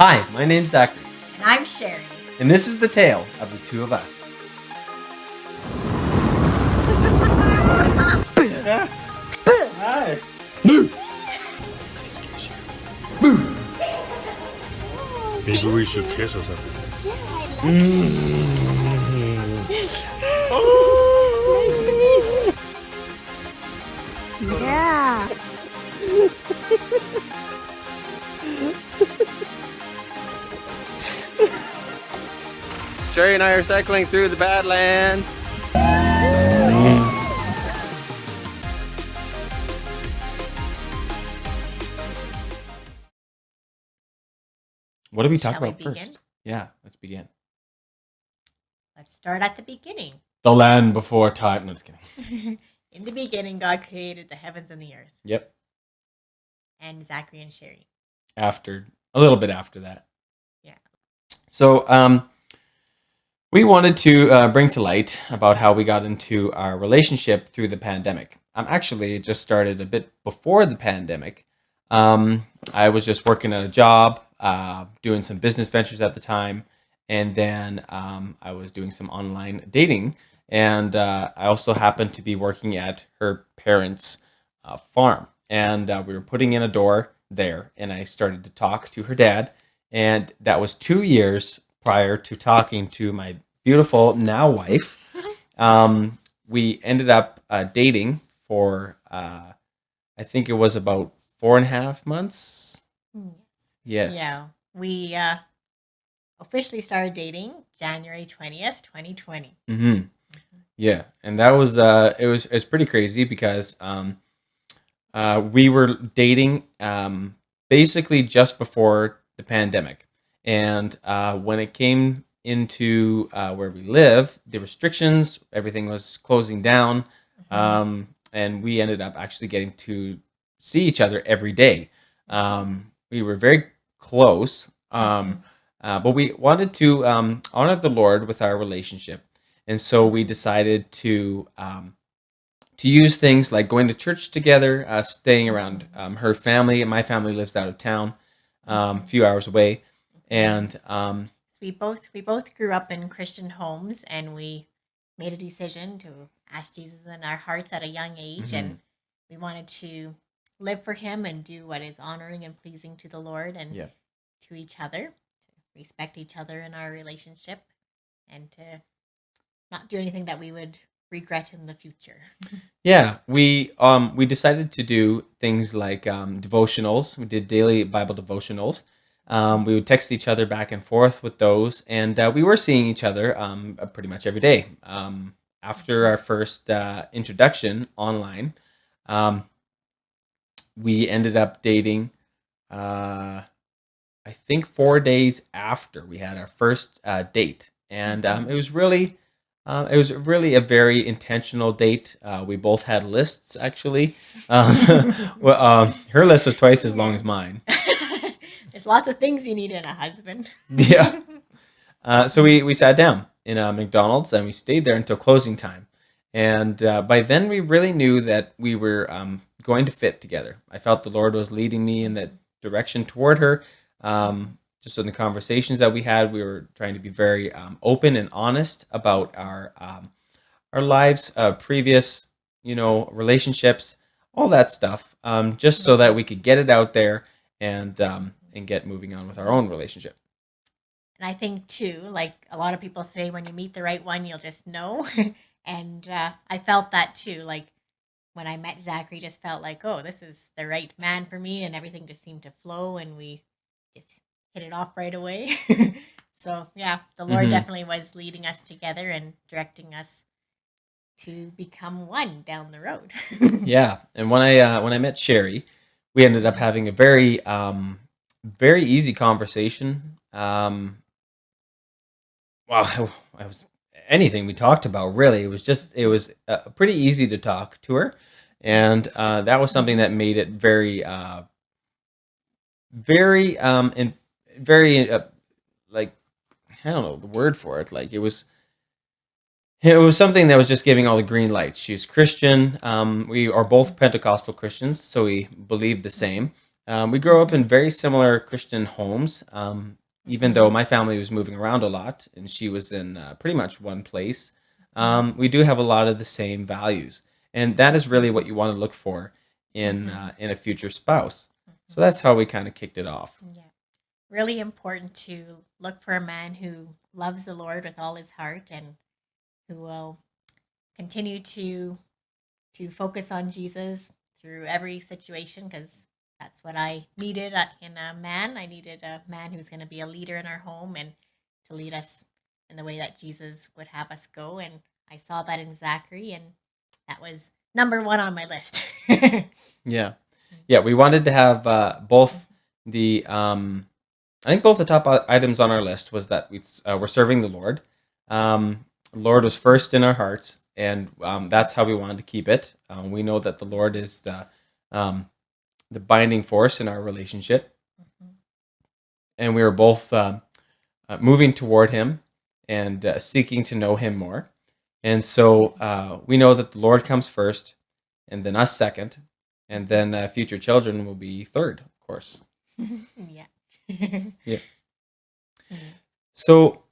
Hi, my name's Zachary, And I'm Sherry. and this is the tale of the two of us. Hi. Maybe we should kiss or something. Yeah. Sherry and I are cycling through the Badlands. What do we talk Shall we about first? begin? Yeah, let's begin. Let's start at the beginning. The land before time. No, just kidding. In the beginning, God created the heavens and the earth. Yep. And Zachary and Sherry. A little bit after that. Yeah. So, we wanted to bring to light about how we got into our relationship through the pandemic. Actually, it just started a bit before the pandemic. I was just working at a job, doing some business ventures at the time, and then I was doing some online dating. And I also happened to be working at her parents' farm. And we were putting in a door there, and I started to talk to her dad. And that was 2 years prior to talking to my beautiful now wife. We ended up dating for, I think it was about 4.5 months. Yes. Yeah. We officially started dating January 20th, 2020. Mm-hmm. Yeah, and that was it was pretty crazy because we were dating basically just before the pandemic, and when it came into where we live, the restrictions, everything was closing down, and we ended up actually getting to see each other every day. We were very close, but we wanted to honor the Lord with our relationship, and so we decided to use things like going to church together, staying around her family. And my family lives out of town, a few hours away, and So we both grew up in Christian homes, and we made a decision to ask Jesus in our hearts at a young age, and we wanted to live for Him and do what is honoring and pleasing to the Lord and yeah, to each other, to respect each other in our relationship, and to not do anything that we would regret in the future. yeah. We decided to do things like devotionals. We did daily Bible devotionals. We would text each other back and forth with those, and we were seeing each other pretty much every day. After our first introduction online, um, we ended up dating. I think 4 days after we had our first date, and it was really a very intentional date. We both had lists actually. Well, her list was twice as long as mine. There's lots of things you need in a husband. Yeah. So we sat down in McDonald's and we stayed there until closing time. And by then we really knew that we were going to fit together. I felt the Lord was leading me in that direction toward her. Just in the conversations that we had, we were trying to be very open and honest about our lives, previous, relationships, all that stuff, just so that we could get it out there and get moving on with our own relationship. And I think too, like a lot of people say, when you meet the right one, you'll just know. And I felt that too. Like when I met Zachary, just felt like, oh, this is the right man for me, and everything just seemed to flow, and we just hit it off right away. So yeah, the Lord Hmm. definitely was leading us together and directing us to become one down the road. Yeah, and when I met Sherry, we ended up having a very very easy conversation. Well, I was anything we talked about really. It was pretty easy to talk to her, and that was something that made it very very and very like I don't know the word for it. Like it was something that was just giving all the green lights. She's Christian. We are both Pentecostal Christians, so we believe the same. We grew up in very similar Christian homes, even though Mhm. my family was moving around a lot and she was in pretty much one place. Mhm. We do have a lot of the same values, and that is really what Mhm. you want to look for Mhm. in a future spouse. So Mhm. that's how we kind of kicked it off. Yeah. Really important to look for a man who loves the Lord with all his heart and who will continue to focus on Jesus through every situation because that's what I needed in a man. I needed a man who's going to be a leader in our home and to lead us in the way that Jesus would have us go. And I saw that in Zachary, and that was number one on my list. Yeah, yeah. We wanted to have both the I think both the top items on our list was that we're serving the Lord. Um, Lord was first in our hearts, and that's how we wanted to keep it. We know that the Lord is um, the binding force in our relationship, and we were both moving toward Him and seeking to know Him more. And so we know that the Lord comes first, and then us second, and then future children will be third, of course. Yeah. Yeah. Mm. So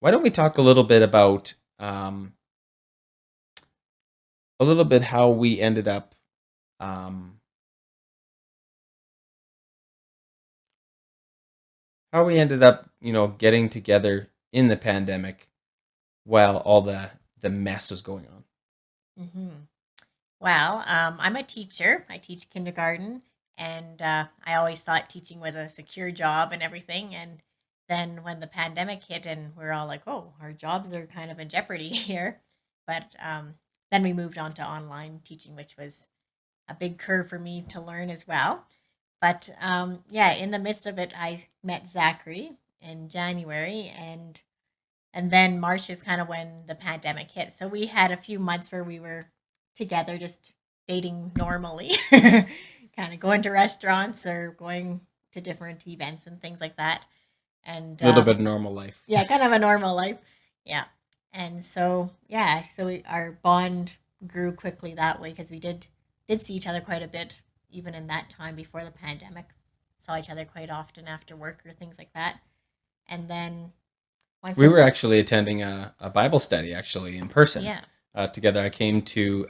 why don't we talk a little bit how we ended up um, getting together in the pandemic while all the mess was going on. Mhm. Well, I'm a teacher. I teach kindergarten, and I always thought teaching was a secure job and everything. And then when the pandemic hit, and we're all like, "Oh, our jobs are kind of in jeopardy here," but then we moved on to online teaching, which was a big curve for me to learn as well. But yeah, in the midst of it, I met Zachary in January, and then March is kind of when the pandemic hit. So we had a few months where we were together, just dating normally, kind of going to restaurants or going to different events and things like that. And A little bit of normal life. yeah, kind of a normal life. Yeah. And so yeah, so our bond grew quickly that way because we did see each other quite a bit even in that time before the pandemic. Saw each other quite often after work or things like that. And then once We the were actually attending a Bible study actually in person yeah. together. I came to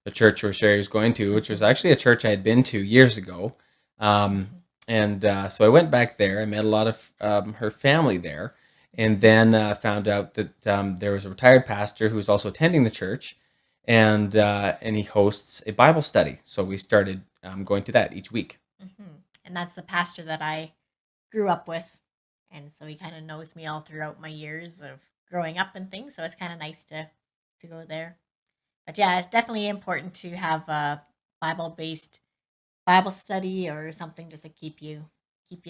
the church where Sherry was going to, which was Mhm. actually a church I had been to years ago. Um, Mhm. and so I went back there. I met a lot of her family there, and Mhm. then found out that there was a retired pastor who was also attending the church, and he hosts a Bible study. So we started going to that each week. And that's the pastor that I grew up with. And so he kind of knows me all throughout my years of growing up and things. So it's kind of nice to go there. But yeah, it's definitely important to have a Bible based Bible study or something just to keep you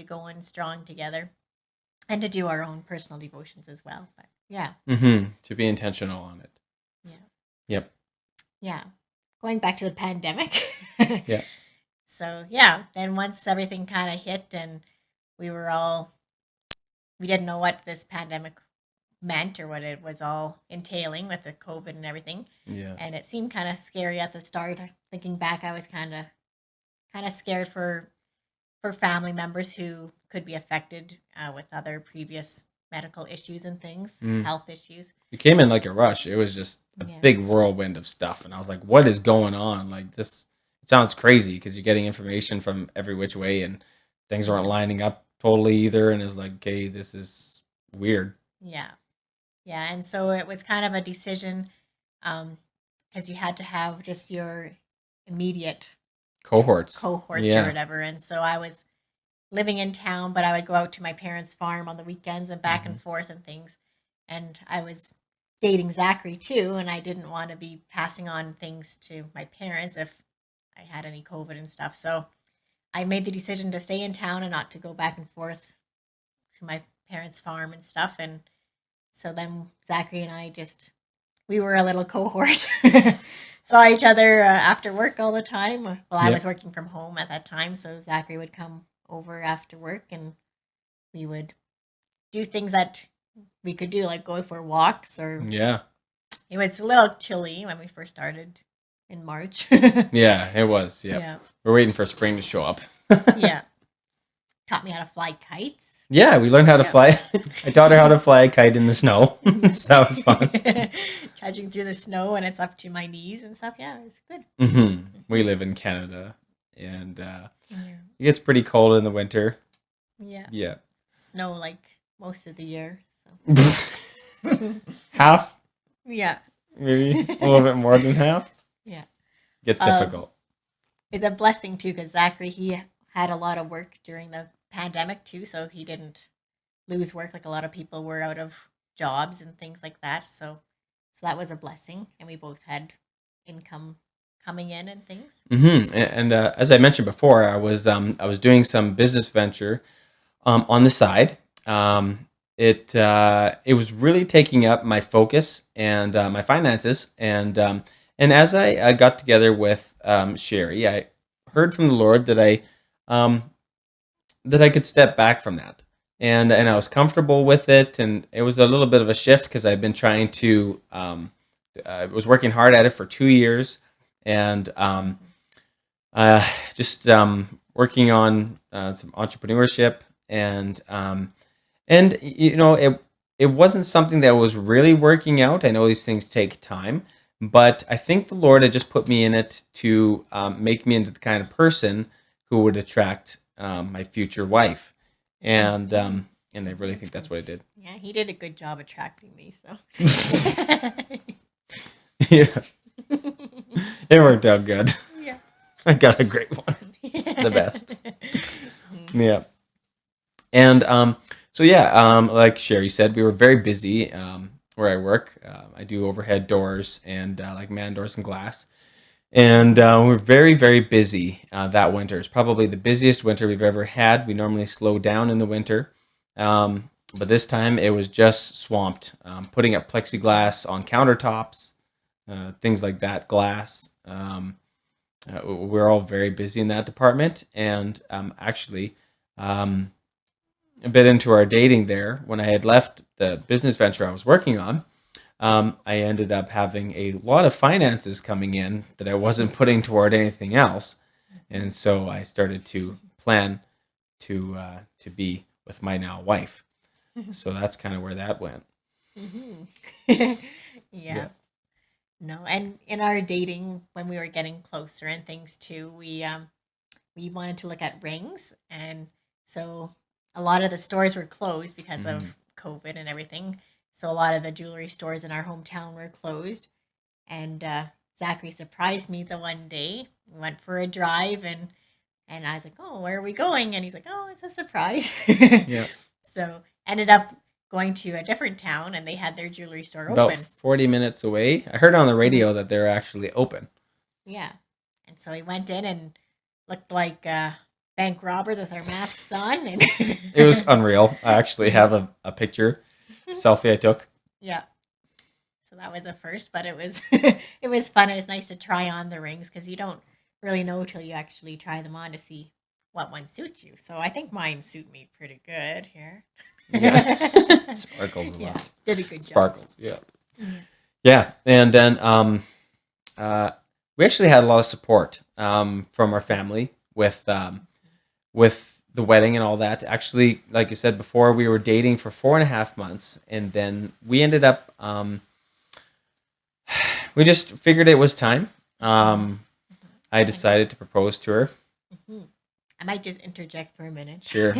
going strong together and to do our own personal devotions as well. But yeah, To be intentional on it. yeah, Yep. yeah. Going back to the pandemic. Yeah. So yeah, then once everything kind of hit and we were all we didn't know what this pandemic meant or what it was all entailing with the COVID and everything. Yeah. And it seemed kind of scary at the start. Thinking back, I was kind of scared for family members who could be affected with other previous medical issues and things, Mm. health issues. It came in like a rush. It was just a Yeah, big whirlwind of stuff, and I was like, "What is going on?" Like this, it sounds crazy because you're getting information from every which way, and things aren't yeah, lining up totally either. And it's like, "Okay, this is weird." yeah, yeah. And so it was kind of a decision because you had to have just your immediate Cohorts. cohorts or Yeah. whatever. And so I was living in town, but I would go out to my parents' farm on the weekends and back Hmm. and forth and things. And I was dating Zachary too, and I didn't want to be passing on things to my parents if I had any COVID and stuff. So I made the decision to stay in town and not to go back and forth to my parents' farm and stuff. And so then Zachary and I just we were a little cohort. Saw each other after work all the time. Well, I was Yep. working from home at that time, so Zachary would come over after work and we would do things that we could do, like go for walks, or Yeah. it was a little chilly when we first started in March. Yeah, it was. Yeah. Yeah. We're waiting for spring to show up. Yeah. Taught me how to fly kites. Yeah, we learned how to Yeah. fly. I taught her how to fly a kite in the snow. So that was fun. Trudging through the snow and it's up to my knees and stuff. Yeah, it's good. We live in Canada, and Yeah. it gets pretty cold in the winter. Yeah. Yeah. Snow like most of the year. So Half, yeah. maybe a little bit more than half. Yeah. Gets difficult. It's a blessing too because Zachary, he had a lot of work during the pandemic too, so he didn't lose work like a lot of people were out of jobs and things like that. So that was a blessing, and we both had income coming in and things. And as I mentioned before, I was doing some business venture on the side. It was really taking up my focus and my finances. And as I got together with Sherry, I heard from the Lord that I could step back from that, and I was comfortable with it. And it was a little bit of a shift because I've been trying to. I was working hard at it for 2 years, and just working on some entrepreneurship, and it wasn't something that was really working out. I know these things take time, but I think the Lord had just put me in it to make me into the kind of person who would attract my future wife, and I really think that's what it did. Yeah, he did a good job attracting me. So Yeah, it worked out good. yeah, I got a great one, the best. Yeah. And so yeah, like Sherry said, we were very busy where I work. I do overhead doors and like man doors and glass. And we were very, very busy that winter. It's probably the busiest winter we've ever had. We normally slow down in the winter. But this time it was just swamped. Putting up plexiglass on countertops, things like that, glass. We're all very busy in that department. And actually, a bit into our dating there, when I had left the business venture I was working on, I ended up having a lot of finances coming in that I wasn't putting toward anything else, and so I started to plan to be with my now wife. So that's kind of where that went. yeah. Yeah. No, and in our dating, when we were getting closer and things too, we wanted to look at rings, and so a lot of the stores were closed because of COVID and everything. So a lot of the jewelry stores in our hometown were closed, and Zachary surprised me the one day. We went for a drive, and I was like, "Oh, where are we going?" And he's like, "Oh, it's a surprise." Yeah. So ended up going to a different town, and they had their jewelry store About open. 40 minutes away. I heard on the radio that they're actually open. Yeah, and so we went in and looked like bank robbers with our masks on, and It was unreal. I actually have a picture, selfie I took. yeah. So that was a first, but it was it was fun. It was nice to try on the rings because you don't really know till you actually try them on to see what one suits you. So I think mine suit me pretty good here. Yeah. Sparkles a Yeah, lot. did a good job. Sparkles, yeah. Yeah. Yeah, and then we actually had a lot of support from our family with the wedding and all that. Actually, like you said before, we were dating for 4.5 months, and then we ended up. We just figured it was time. I decided to propose to her. Mhm. I might just interject for a minute. Sure.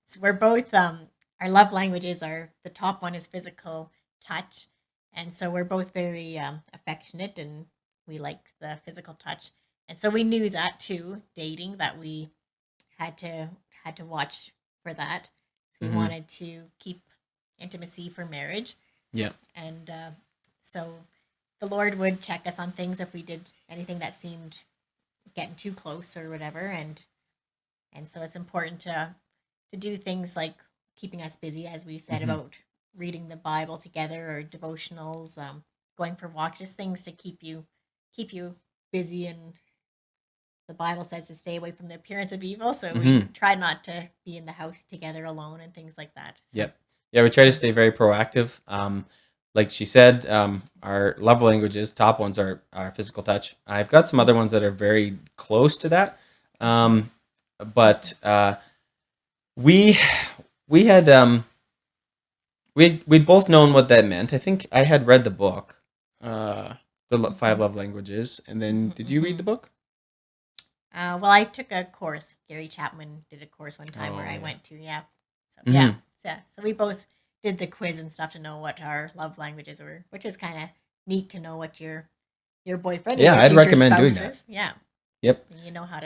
So we're both our love languages are the top one is physical touch, and so we're both very affectionate, and we like the physical touch, and so we knew that too dating that we had to watch for that. So we Mhm. wanted to keep intimacy for marriage, Yeah. and so the Lord would check us on things if we did anything that seemed getting too close or whatever, and so it's important to do things like keeping us busy, as we said Mhm. about reading the Bible together or devotionals, going for walks, just things to keep you busy. And the Bible says to stay away from the appearance of evil, so we Mhm. try not to be in the house together alone and things like that. So, Yep. Yeah, we try to stay very proactive. like she said, our love languages, top ones are physical touch. I've got some other ones that are very close to that. Um, but we we had we'd both known what that meant. I think I had read the book, Five Love Languages, and then did you read the book? Well, I took a course. Gary Chapman did a course one time Oh where I yeah. went to. Yeah. So yeah, Hmm. so we both did the quiz and stuff to know what our love languages were, which is kind of neat to know what your boyfriend and Yeah, your I'd future recommend doing spouse that. is. Yeah, Yep. and you know how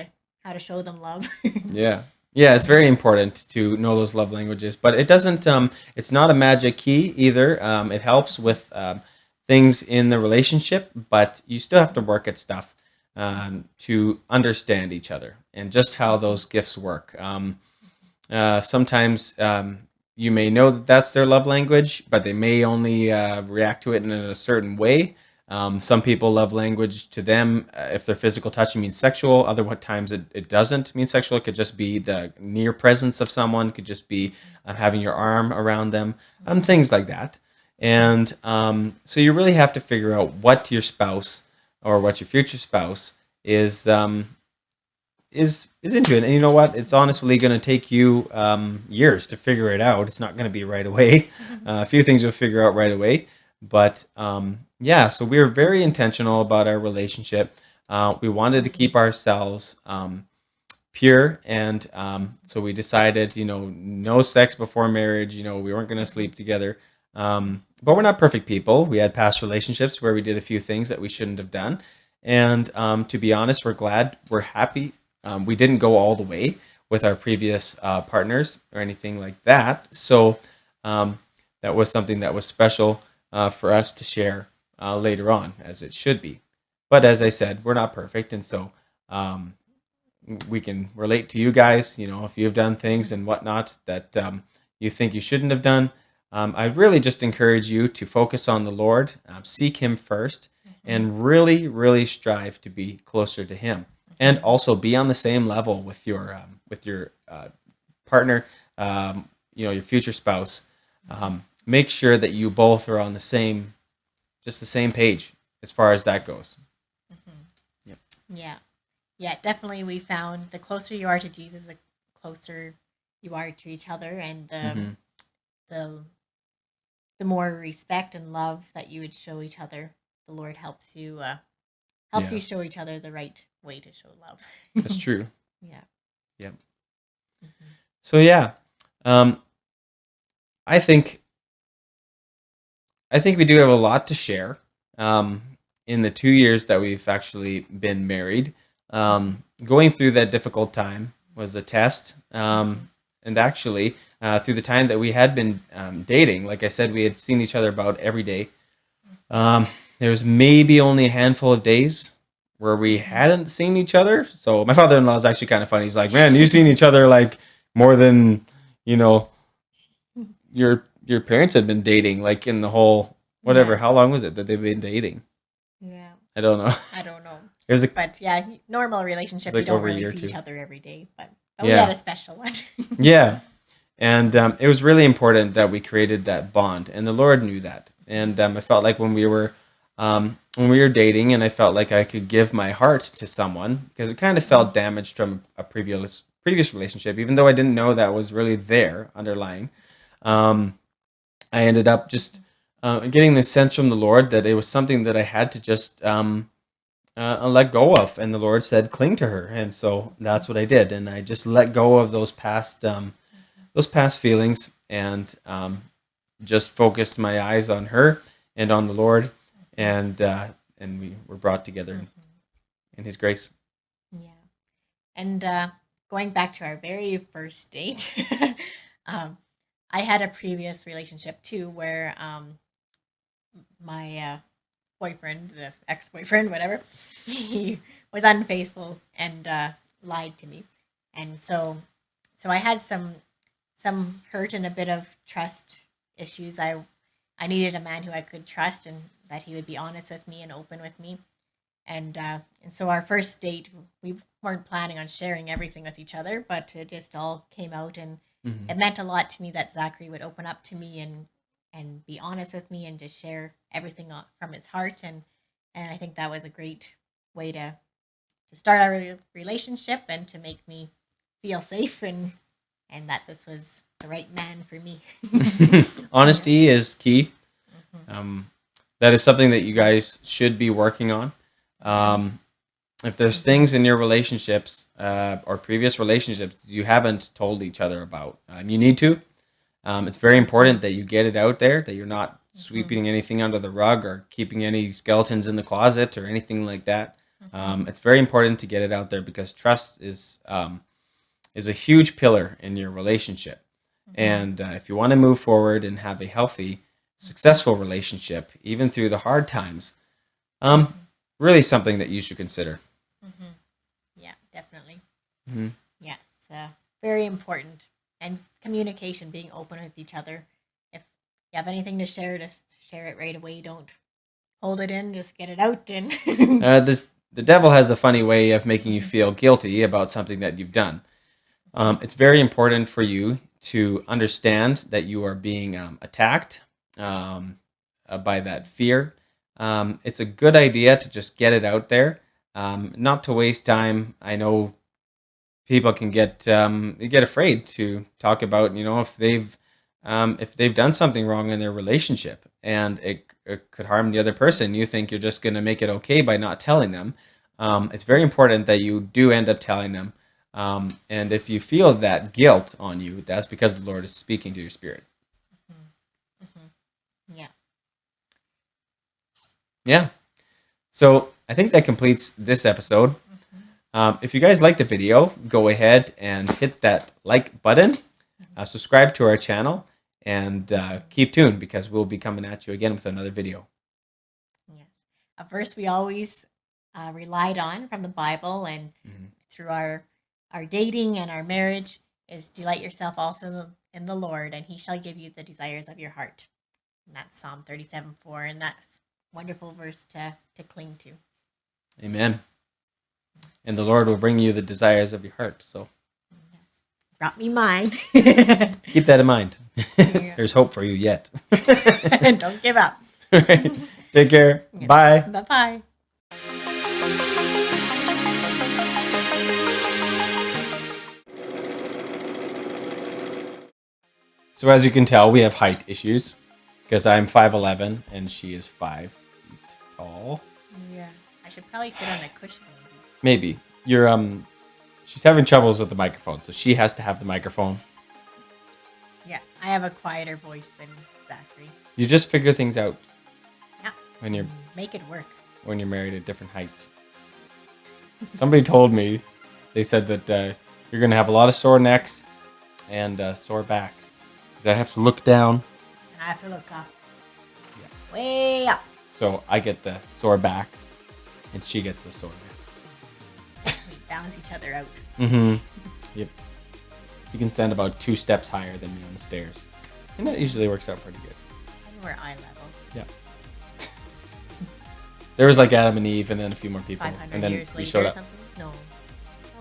to show them love. Yeah. Yeah, it's very important to know those love languages, but it doesn't it's not a magic key either. It helps with things in the relationship, but you still have to work at stuff to understand each other and just how those gifts work. Sometimes you may know that that's their love language, but they may only react to it in a certain way. Some people love language to them, if their physical touch means sexual. Other times it doesn't mean sexual. It could just be the near presence of someone. It could just be having your arm around them, things like that. And so you really have to figure out what your spouse or what your future spouse is is into it. And you know what? It's honestly going to take you years to figure it out. It's not going to be right away. A few things you'll figure out right away, but yeah. So we were very intentional about our relationship. We wanted to keep ourselves pure, and so we decided, no sex before marriage. We weren't going to sleep together. But we're not perfect people. We had past relationships where we did a few things that we shouldn't have done. And to be honest, we're happy. We didn't go all the way with our previous partners or anything like that. So that was something that was special for us to share later on, as it should be. But as I said, we're not perfect. And so um, we can relate to you guys, if you've done things and whatnot that you think you shouldn't have done. I really just encourage you to focus on the Lord, seek Him first, and really, really strive to be closer to Him, and also be on the same level with your partner, your future spouse. Make sure that you both are on just the same page as far as that goes. Yep. Yeah. Yeah, definitely we found the closer you are to Jesus, the closer you are to each other, and Hmm. the the more respect and love that you would show each other, the Lord helps Yeah, you show each other the right way to show love. that's true. Yeah. Yep. Mhm. So yeah, um, I think I think we do have a lot to share. Um, in the 2 years that we've actually been married, going through that difficult time was a test. And actually, through the time that we had been dating, like I said, we had seen each other about every day. Um, there was maybe only a handful of days where we hadn't seen each other. So my father-in-law is actually kind of funny. He's like, "Man, you've seen each other like more than you know your parents had been dating, like in the whole whatever. Yeah. How long was it that they've been dating? Yeah. I don't know. I don't know. It was like But yeah, normal it was relationships, you like don't over a really year or see each two. other every day, but we had Yeah, a special one. yeah, and it was really important that we created that bond, and the Lord knew that. And I felt like when we were dating, and I felt like I could give my heart to someone because it kind of felt damaged from a previous relationship, even though I didn't know that was really there underlying. Um, I ended up just getting this sense from the Lord that it was something that I had to just let go of, and the Lord said, "Cling to her," and so that's what I did, and I just let go of those past feelings, and just focused my eyes on her and on the Lord, and we were brought together in His grace. Yeah. And going back to our very first date, um, I had a previous relationship too where my boyfriend, the ex boyfriend, whatever, he was unfaithful and lied to me. And so I had some hurt and a bit of trust issues. I needed a man who I could trust and that he would be honest with me and open with me. And so our first date, we weren't planning on sharing everything with each other, but it just all came out, and Hmm. it meant a lot to me that Zachary would open up to me and be honest with me and just share everything from his heart. And I think that was a great way to start our relationship and to make me feel safe and that this was the right man for me. Honesty is key. That is something that you guys should be working on. If there's things in your relationships or previous relationships you haven't told each other about, you need to. It's very important that you get it out there, that you're not sweeping anything under the rug or keeping any skeletons in the closet or anything like that. It's very important to get it out there because trust is a huge pillar in your relationship. And if you want to move forward and have a healthy, successful relationship, even through the hard times, really something that you should consider. Yeah, definitely. Mm-hmm. Yeah, it's very important. And communication, being open with each other. If you have anything to share, just share it right away. Don't hold it in, just get it out. And The devil has a funny way of making you feel guilty about something that you've done. It's very important for you to understand that you are being attacked by that fear. It's a good idea to just get it out there, not to waste time. I know people can get afraid to talk about, if they've done something wrong in their relationship and it could harm the other person. You think you're just going to make it okay by not telling them. It's very important that you do end up telling them. And if you feel that guilt on you, that's because the Lord is speaking to your spirit. Yeah. Yeah. So I think that completes this episode. If you guys like the video, go ahead and hit that like button, subscribe to our channel, and keep tuned because we'll be coming at you again with another video. Yes. A verse we always relied on from the Bible and through our dating and our marriage is delight yourself also in the Lord, and he shall give you the desires of your heart. And that's Psalm 37:4, and that's a wonderful verse to cling to. Amen. And the Lord will bring you the desires of your heart. So Brought me mine. keep that in mind. Yeah. There's hope for you yet. Don't give up. All right. Take care. Bye. Bye-bye. So as you can tell, we have height issues because I'm 5'11" and she is 5 feet tall. Yeah. I should probably sit on a cushion. Maybe. She's having troubles with the microphone, so she has to have the microphone. Yeah, I have a quieter voice than Zachary. You just figure things out Yeah. when you're Make it work. married at different heights. Somebody told me, they said that you're gonna have a lot of sore necks and sore backs because I have to look down. And I have to look up. Yeah. Way up. So I get the sore back, and she gets the sore neck. We balance each other out. Mm-hmm. Yep. You can stand about 2 steps higher than me on the stairs, and that usually works out pretty good. And we're eye level. Yeah. There was like Adam and Eve, and then a few more people, 500 and then years we later showed or up. something? No.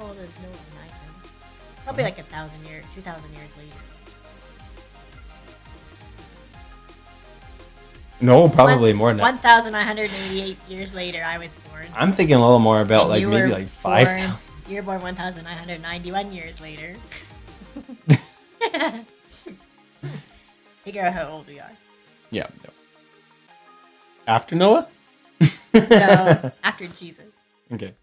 Oh, there's no one I know. Probably like 1,000 years, 2,000 years later. No, probably more than that. 1,988 years later, I was born. I'm thinking a little more about And like you maybe were like 5,000. You were born 1,991 years later. Figure out how old we are. Yeah. No. After Noah? So, after Jesus. Okay.